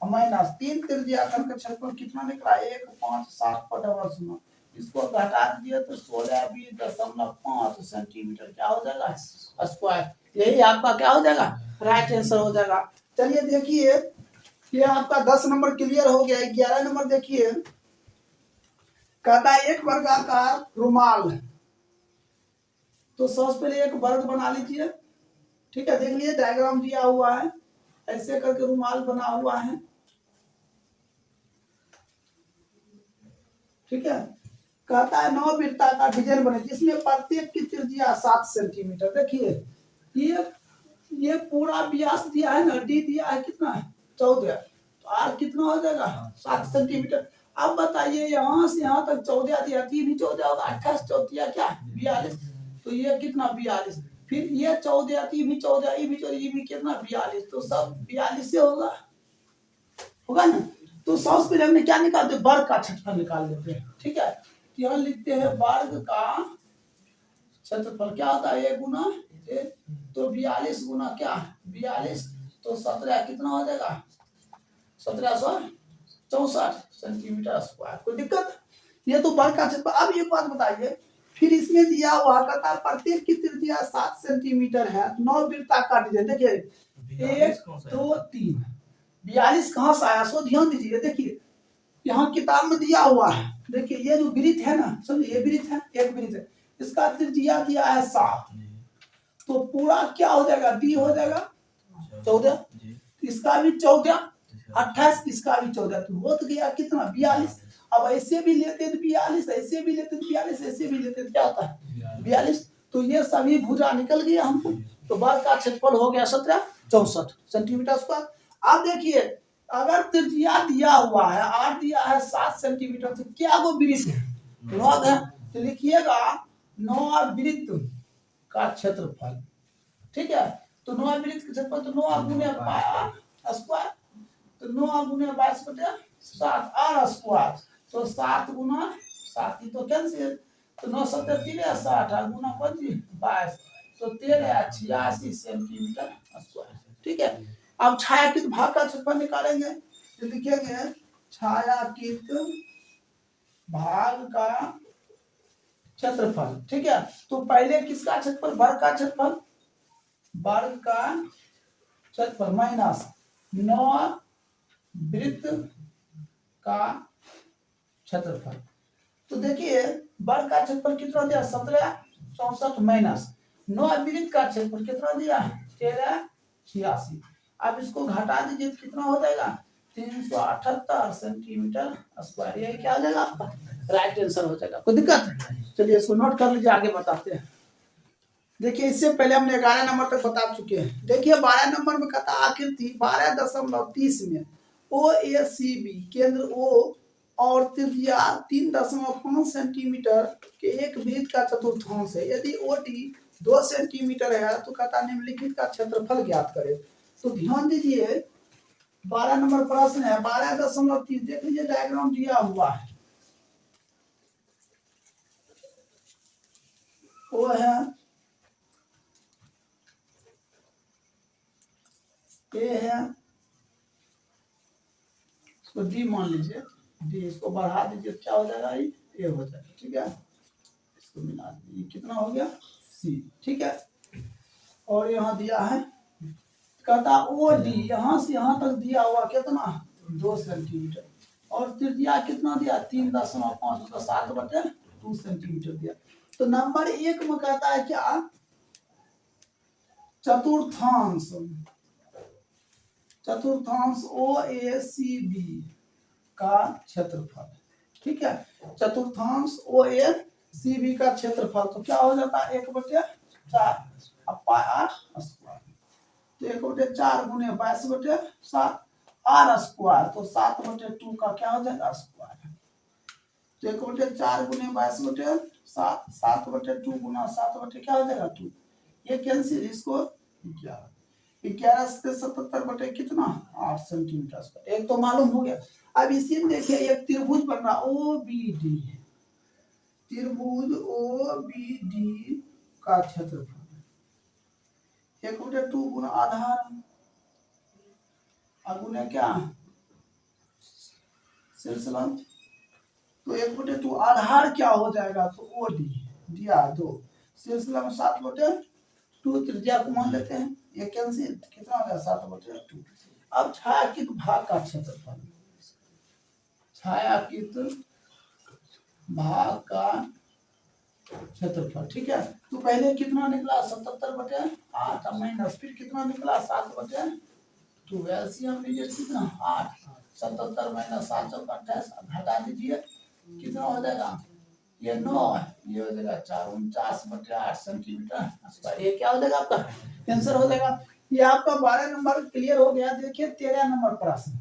माइनस 3 त्रिज्याखंड का क्षेत्रफल कितना निकला 1 5 7 पर डबल शून्य, इसको घटा दीजिए तो 16 सेंटीमीटर क्या हो जाएगा स्क्वायर, यही आपका क्या हो जाएगा राइट आंसर हो जाएगा। चलिए देखिए ये आपका 10 नंबर क्लियर हो गया। 11 नंबर देखिए, कहता है एक वर्गाकार रुमाल, तो सबसे पहले एक वर्ग बना लीजिए। ठीक है, देख लीजिए डायग्राम दिया हुआ है, ऐसे करके रुमाल बना हुआ है। ठीक है, कहता है 9 वृत्ता का डिजाइन बने जिसमें प्रत्येक की त्रिज्या 7 सेंटीमीटर। देखिए ये पूरा व्यास दिया है ना, डी दिया है कितना 14, तो आर कितना हो जाएगा 7 सेंटीमीटर। अब बताइए यहाँ से यहाँ तक 14 दिया, 3 भी 14 होगा, 28 14 क्या 42, तो ये कितना 42, फिर ये 14 3 भी 14, ये भी 14, ये भी कितना 42, तो सब 42 से होगा ना। तो सबसे पहले हमने क्या निकालते हैं, वर्ग का क्षेत्रफल निकाल लेते हैं। ठीक है, यहाँ लिखते हैं वर्ग का क्षेत्रफल क्या होता है 1 गुना 1, तो 42 गुना क्या 42, तो 17 कितना हो जाएगा 1764 सेंटीमीटर स्क्वायर। कोई दिक्कत, ये तो वर्ग का क्षेत्रफल। अब एक बात बताइए, फिर इसमें दिया हुआ कहता है प्रत्येक की त्रिज्या 7 सेंटीमीटर है, 9 वृत्ता का डिजाइन। देखिए 1 2 3 42 कहाँ से आया, सो ध्यान दीजिए। देखिए यहाँ किताब में दिया हुआ है, देखिए ये जो वृत्त है ना, समझिए ये वृत्त है, एक वृत्त है, इसका त्रिज्या दिया है 7, तो पूरा क्या हो जाएगा डी हो जाएगा 14, इसका भी 14 28, इसका भी 14, तो हो तो गया कितना 42। अब ऐसे भी लेते तो 42, ऐसे भी लेते तो 42, ऐसे भी लेते तो क्या होता है 42, तो ये सभी भुजा निकल गया हमको, तो वर्ग का क्षेत्रफल हो गया 1764 सेंटीमीटर स्क्वायर। अब देखिए अगर त्रिज्या दिया हुआ है आर दिया है 7 सेंटीमीटर, तो क्या वो वृत्त है 9 है, तो लिखिएगा 9 वृत्त का क्षेत्रफल। ठीक है, तो 9 वृत्त का क्षेत्रफल तो 9 गुने पाई स्क्वायर, तो 9 गुने 22/7 आर स्क्वायर, तो 7 गुना 7 ही तो कैंसिल, तो 9 7 60 गुना 22, तो 1386 सेंटीमीटर स्क्वायर। ठीक है, अब छायांकित भाग का क्षेत्रफल निकालेंगे, तो लिखेंगे छायांकित भाग का क्षेत्रफल। ठीक है, तो पहले किसका क्षेत्रफल, वर्ग का क्षेत्रफल, वर्ग का क्षेत्रफल माइनस 9 वृत्त का क्षेत्रफल। तो देखिए वर्ग का क्षेत्रफल कितना दिया 1764 माइनस 9 वृत्त का क्षेत्रफल कितना दिया 1386। अब इसको घटा दीजिए तो कितना हो जाएगा 378 सेंटीमीटर स्क्वायर, ये क्या हो जाएगा आपका राइट आंसर हो जाएगा। कोई दिक्कत, चलिए इसको नोट कर लीजिए, आगे बताते हैं। देखिए इससे पहले हमने 11 नंबर तक बता चुके हैं। देखिए 12 नंबर में कहता आकृति 12.30 में OACB केंद्र O और त्रिज्या 3.5 सेंटीमीटर के एक वृत्त का चतुर्थांश है। यदि ओडी 2 सेंटीमीटर है तो कहता निम्नलिखित का क्षेत्रफल ज्ञात करें। तो ध्यान दीजिए 12 नंबर प्रश्न है 12.3। देख लीजिए डायग्राम दिया हुआ है, वो है ए है, इसको डी मान लीजिए, डी इसको बढ़ा दीजिए क्या हो जाएगा, ये ए हो जाएगा। ठीक है, इसको मिला दीजिए, कितना हो गया सी। ठीक है, और यहाँ दिया है कहता ओ डी यहाँ से यहाँ तक दिया हुआ कितना 2 सेंटीमीटर और त्रिज्या कितना दिया 3.5 मतलब 7/2 सेंटीमीटर दिया। तो नंबर 1 में कहता है क्या चतुर्थांश, चतुर्थांश ओ ए सी बी का क्षेत्रफल। ठीक है, चतुर्थांश ओ ए सी बी का क्षेत्रफल तो क्या हो जाता है 1/4 पाई स्क्वायर। तो 1/4 गुने 22/7 आर स्क्वायर तो 7/2 का क्या हो जाएगा स्क्वायर। तो 1/4 गुने 22/7 7/2 गुना 7 क्या हो जाएगा 2। ये कैंसिल, इसको 11 से 77 बटे कितना 8 सेंटीमीटर स्क्वायर। एक तो मालूम हो गया। अब इसी में देखिए एक त्रिभुज बन रहा ओ बी डी, त्रिभुज ओ बी डी का क्षेत्रफल 1/2 गुना आधार गुना क्या सिलसिला। तो 1/2 आधार क्या हो जाएगा तो ओ डी दिया 2 सिलसिला में 7/2 त्रिज्या को मान लेते हैं। ये कैंसिल कितना हो गया 7/2। अब छायांकित भाग का क्षेत्रफल, छायांकित भाग का क्षेत्रफल। ठीक है, तो पहले कितना निकला 77/8 माइनस फिर कितना निकला 7/2 एलसीएम लीजिए कितना 8 77 माइनस 7 = 28 घटा दीजिए कितना हो जाएगा ये 9 ये हो जाएगा 4 49/8 सेंटीमीटर स्क्वायर। ये क्या हो जाएगा आपका आंसर हो जाएगा। ये आपका 12 नंबर क्लियर हो गया। देखिए 13 नंबर प्रश्न,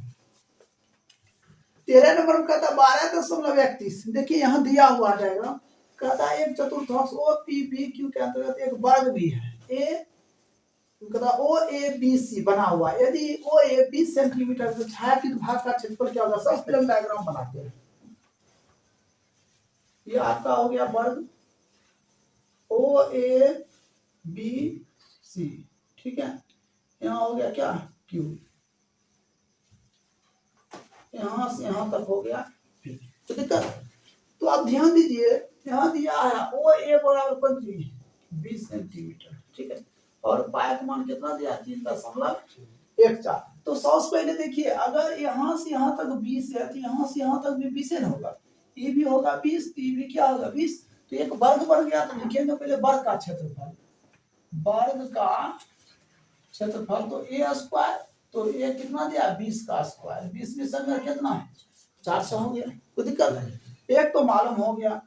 13 नंबर में कहता 12.31। देखिए यहाँ दिया हुआ जाएगा कहता एक चतुर्थांश ओ पी बी क्यू के अंतर्गत एक वर्ग भी है ए कहता ओ ए बी सी बना हुआ। यदि ओ ए 20 सेंटीमीटर तो छायांकित भाग का क्षेत्रफल क्या होगा। सबसे पहले डायग्राम बनाते हैं। ये आपका हो गया वर्ग ओ ए बी सी। ठीक है, यहाँ हो गया क्या क्यू, यहाँ से यहाँ तक हो गया पी। तो दिक्कत, तो आप ध्यान दीजिए यहाँ दिया है ओ ए बराबर 20 सेंटीमीटर। ठीक है, और पाई का मान कितना दिया 3.14। तो सबसे पहले देखिए अगर यहाँ से यहाँ तक 20 है तो यहाँ से यहाँ तक भी 20 है ना होगा, ये भी होगा 20 तो ये भी क्या होगा 20। तो एक वर्ग बन गया। तो लिखेंगे पहले वर्ग का क्षेत्रफल, वर्ग का क्षेत्रफल तो ए स्क्वायर तो ए कितना दिया 20 का स्क्वायर 20 में संख्या कितना 400 हो गया। कोई दिक्कत नहीं, एक तो मालूम हो गया।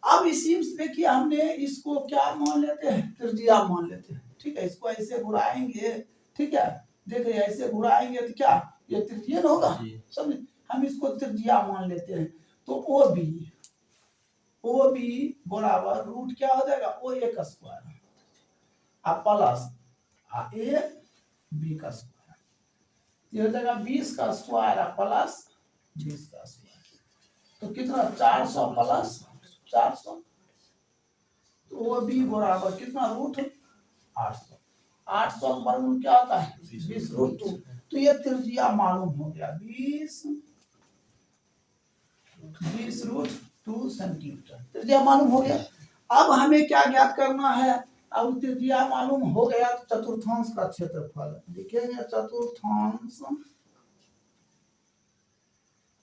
अब इसी में देखिए हमने इसको क्या मान लेते हैं त्रिज्या मान लेते हैं। ठीक है, इसको ऐसे घुराएंगे। ठीक है, देखिए ऐसे घुराएंगे तो क्या ये त्रिज्या होगा, समझे। हम इसको त्रिज्या मान लेते हैं। तो ओ बी बराबर रूट क्या हो जाएगा ओ ए का स्क्वायर प्लस ए बी का स्क्वायर। ये हो जाएगा 20 का स्क्वायर प्लस 20 का स्क्वायर। तो कितना 400 प्लस 400। तो ओ बी बराबर कितना रूट 800। 800 का वर्गमूल क्या होता है 20√2। तो ये त्रिज्या मालूम हो गया 20√2 सेंटीमीटर त्रिज्या मालूम हो गया। अब हमें क्या ज्ञात करना है। अब त्रिज्या मालूम हो गया तो चतुर्थांश का क्षेत्रफल लिखेंगे।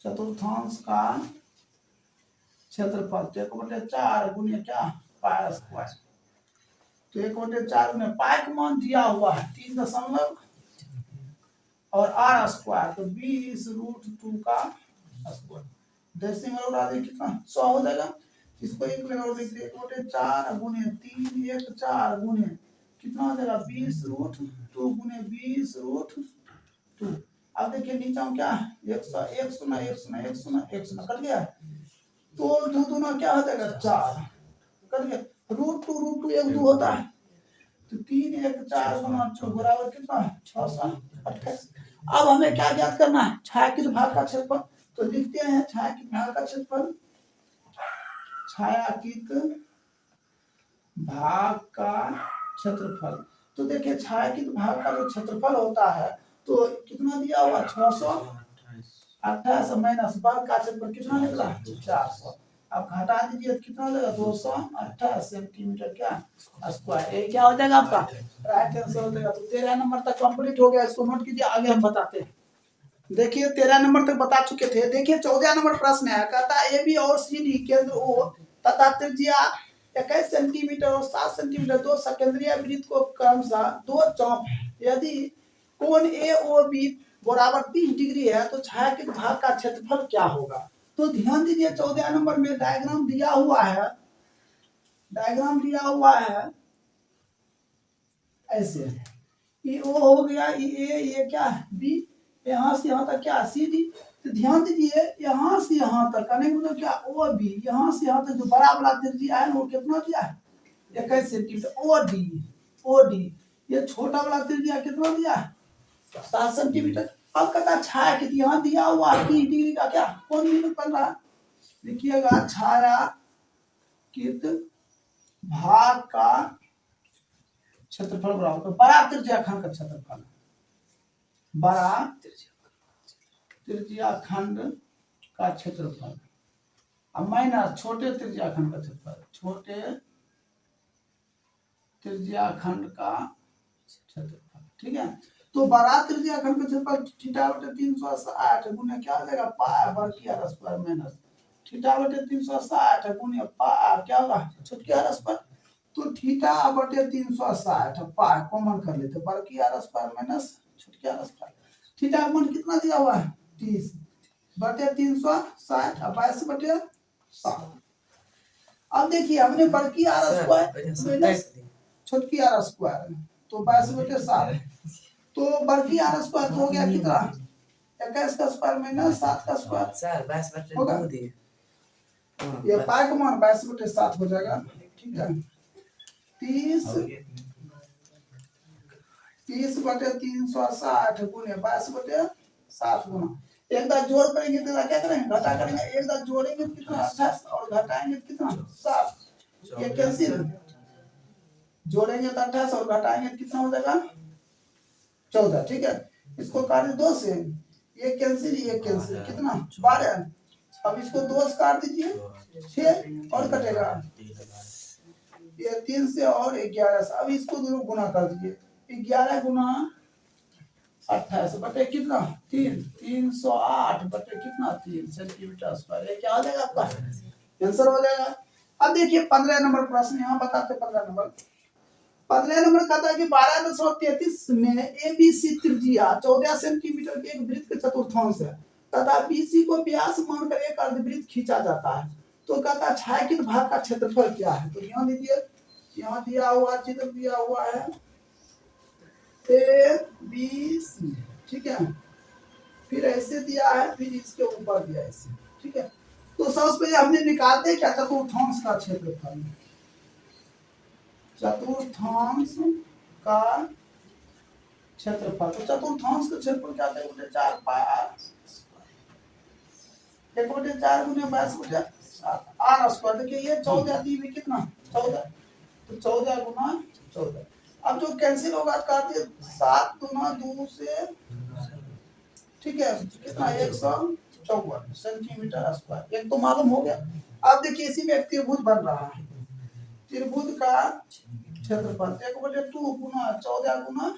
चतुर्थांश का क्षेत्रफल 1/4 गुने क्या पाई स्क्वायर। तो 1/4 में पाई का मान दिया हुआ है 3 और आर स्क्वायर तो 20√2 का स्क्वायर। डेसिमल उड़ा दे कितना 100 हो जाएगा। इसको एक में और लिख दे 1/4 गुने 3 1 4 गुने कितना हो जाएगा 20√2 गुने 20√2 अब देखिए नीचे हम क्या 100 1 कट गया, तो दो दूना क्या हो जाएगा 4 कट गया, √2 1 2 होता है, तो 3 1 4 गुना 2 बराबर कितना 6 28। अब हमें क्या ज्ञात करना है, छायांकित भाग का क्षेत्रफल। तो लिखते हैं छायांकित भाग का क्षेत्रफल, छायांकित भाग का क्षेत्रफल। तो देखिए छायांकित भाग का जो क्षेत्रफल होता है तो कितना दिया हुआ 628 माइनस वर्ग का क्षेत्रफल कितना निकला 400। अब घटा दीजिए तो कितना लगेगा 228 सेंटीमीटर क्या स्क्वायर। ये क्या हो जाएगा आपका राइट आंसर हो जाएगा। तो 13 नंबर तक कंप्लीट हो गया, इसको नोट कीजिए, आगे हम बताते हैं। देखिए 13 नंबर तक बता चुके थे। देखिए 14 नंबर प्रश्न है, कहता है ए बी और सी डी केंद्र ओ तथा त्रिज्या 21 सेंटीमीटर और 7 सेंटीमीटर दो सकेंद्रीय वृत्त को क्रमशः दो चौक, यदि कोण ए ओ बी बराबर 30 डिग्री है तो छायांकित भाग का क्षेत्रफल क्या होगा। तो ध्यान दीजिए 14 नंबर में डायग्राम दिया हुआ है, डायग्राम दिया हुआ है ऐसे, ये ओ हो गया, ये क्या है बी, यहाँ से यहाँ तक क्या सी डी। तो ध्यान दीजिए यहाँ से यहाँ तक कहने मतलब क्या ओ बी, यहाँ से यहाँ तक जो बड़ा वाला त्रिज्या है वो कितना दिया है 21 सेंटीमीटर ओ डी, ये छोटा वाला त्रिज्या कितना दिया है 7 सेंटीमीटर। अब कहता छाया कित यहाँ दिया हुआ 30 डिग्री का क्या कौन यूनिट बन रहा है, देखिएगा छाया कित भाग का क्षेत्रफल बराबर तो बड़ा त्रिज्या खंड का क्षेत्रफल, बड़ा त्रिज्या खंड का क्षेत्रफल, अब माइनस छोटे त्रिज्या खंड का क्षेत्रफल, छोटे त्रिज्या खंड का क्षेत्रफल। ठीक है, तो बड़ा त्रिज्या खंड का क्षेत्रफल थीटा बटे 360 गुने क्या हो जाएगा पाई वर्ग की आर स्क्वायर माइनस थीटा बटे 360 गुने पाई क्या होगा छोटकी आर स्क्वायर। तो थीटा बटे 360 पाई कॉमन कर लेते वर्ग की आर स्क्वायर माइनस छोटकी आर स्क्वायर। थीटा मान कितना दिया हुआ है 30 बटे 360 और 22 बटे 7। अब देखिए हमने वर्ग की आर स्क्वायर माइनस छोटकी आर स्क्वायर तो 22 बटे 7, तो वर्ग की आर स्क्वायर हो गया कितना 21 का स्क्वायर माइनस 7 का स्क्वायर सर 22 बटे होगा, 2 दिए ये पाई का मान 22 बटे 7 हो जाएगा। ठीक है 30 बटे 360 गुने 22 बटे 7 गुना एक बार जोड़ करेंगे तो क्या करेंगे घटा करेंगे, एक बार जोड़ेंगे तो कितना 28 और घटाएंगे तो कितना 7, ये कैंसिल, जोड़ेंगे तो 28 और घटाएंगे तो कितना हो जाएगा 14। ठीक है, इसको काट 2 से, ये कैंसिल कितना 12, अब इसको 2 से काट दीजिए 6 और कटेगा ये 3 से और 11 से, अब इसको दोनों गुना कर दीजिए 11 गुना 28 बटे कितना 3 308 बटे कितना 3 सेंटीमीटर स्क्वायर। ये क्या हो जाएगा आपका आंसर हो जाएगा। अब देखिए 15 नंबर प्रश्न यहाँ बताते 15 नंबर कहता है कि 12.33 में एबीसी त्रिज्या 14 सेंटीमीटर के एक वृत्त के चतुर्थांश है तथा बीसी को व्यास मानकर एक अर्धवृत्त खींचा जाता है, तो कहता है छायांकित भाग का क्षेत्रफल क्या है। तो ध्यान दीजिए यहाँ दिया हुआ चित्र दिया हुआ है ए बी सी, ठीक है, फिर ऐसे दिया है फिर इसके ऊपर दिया ऐसे। ठीक है, तो सबसे पहले हमने निकालते क्या चतुर्थांश का क्षेत्रफल, चतुर्थांश का क्षेत्रफल। तो चतुर्थांश का क्षेत्रफल क्या होता है 4 पाई आर 1/4 गुने 22 बटे 7 आर स्क्वायर। देखिए ये 14 दी में कितना 14, तो 14 गुना 14। अब जो कैंसिल होगा काट दिए 7 गुना 2 से, ठीक है कितना 154 सेंटीमीटर स्क्वायर, एक तो मालूम हो गया। अब देखिए इसी में एक त्रिभुज बन रहा है, त्रिभुज का क्षेत्रफल 1/2 गुना 14 गुना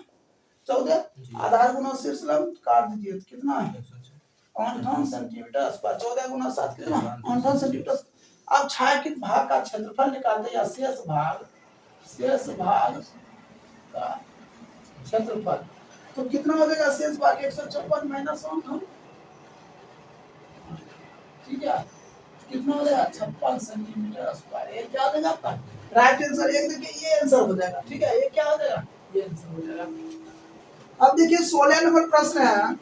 14 आधार गुना शीर्ष लंब काट दीजिए तो कितना है 58 सेंटीमीटर स्क्वायर, 14 गुना 7 कितना 58 सेंटीमीटर। अब छायांकित भाग का क्षेत्रफल निकालते हैं शेष भाग का क्षेत्रफल, तो कितना हो जाएगा शेष भाग 156 माइनस 58, ठीक है कितना हो जाएगा 56 सेंटीमीटर स्क्वायर। ये क्या हो जाएगा आपका राइट आंसर। एक देखिए ये आंसर हो जाएगा, ठीक है ये क्या हो जाएगा ये आंसर हो जाएगा। अब देखिए 16 नंबर प्रश्न है,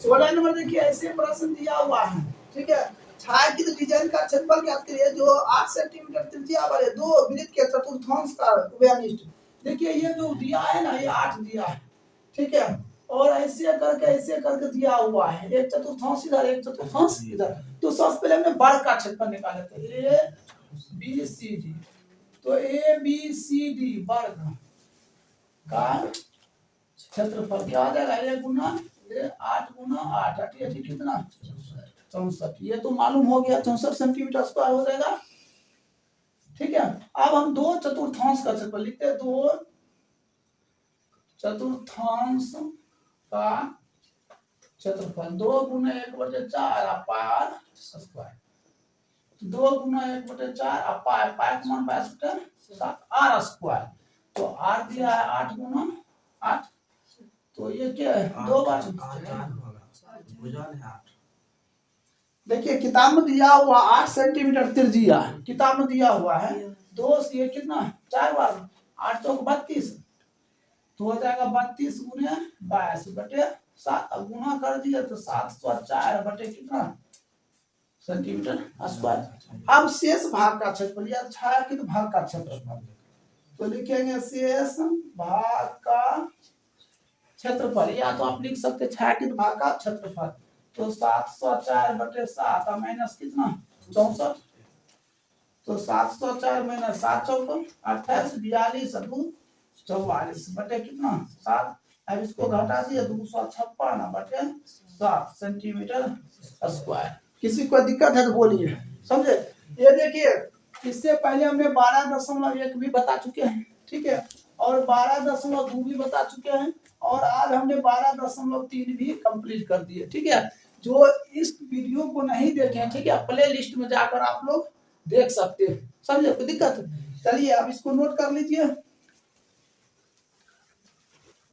16 नंबर देखिए ऐसे प्रश्न दिया हुआ है, ठीक है। छायांकित डिजाइन का क्षेत्रफल ज्ञात करिए जो 8 सेंटीमीटर त्रिज्या वाले दो वृत्त के चतुर्थांश का व्यनिष्ठ। देखिए ये जो दिया है ना, ये 8 दिया है, ठीक है, और ऐसे करके दिया हुआ है, एक चतुर्थांश इधर एक चतुर्थांश इधर। तो सबसे पहले हमने वर्ग का क्षेत्रफल निकाले थे, ए बी सी डी। तो ए बी सी डी वर्ग का क्षेत्रफल क्या आ जाएगा, 1 गुना 8 गुना 8 कितना 64। ये तो मालूम हो गया, 64 सेंटीमीटर स्क्वायर हो जाएगा, ठीक है। अब हम दो चतुर्थांश का क्षेत्रफल लिखते हैं, दो चतुर्थांश का क्षेत्रफल 2 गुना 1/4 पार स्क्वायर, 2 गुना 1/4 पार का मान 22/7 आर स्क्वायर। तो आर दिया है 8 गुना 8, तो ये क्या है 2 बार। देखिए किताब में दिया हुआ 8 सेंटीमीटर त्रिज्या, किताब में दिया हुआ है 2 से ये कितना 4 बार 8 तो 32, तो हो जाएगा 32 गुने 22/7। अब गुना कर दिया तो 704 बटे कितना सेंटीमीटर स्क्वायर। अब शेष भाग का क्षेत्रफल या छायांकित भाग का क्षेत्रफल, तो लिखेंगे शेष भाग का क्षेत्रफल, या तो आप लिख सकते छायांकित भाग का क्षेत्रफल। तो 704/7 माइनस कितना 64, तो 704 माइनस 7 चौको 28 42 44 बटे कितना 7। अब इसको घटा दिए 256/7 सेंटीमीटर स्क्वायर। किसी को दिक्कत है तो बोलिए, समझे। ये देखिए इससे पहले हमने 12.1 भी बता चुके हैं, ठीक है, और 12.2 भी बता चुके हैं, और आज हमने 12.3 भी कंप्लीट कर दिए, ठीक है। जो इस वीडियो को नहीं देखे, ठीक है, प्ले लिस्ट में जाकर आप लोग देख सकते हैं, समझे। कोई दिक्कत। चलिए अब इसको नोट कर लीजिए।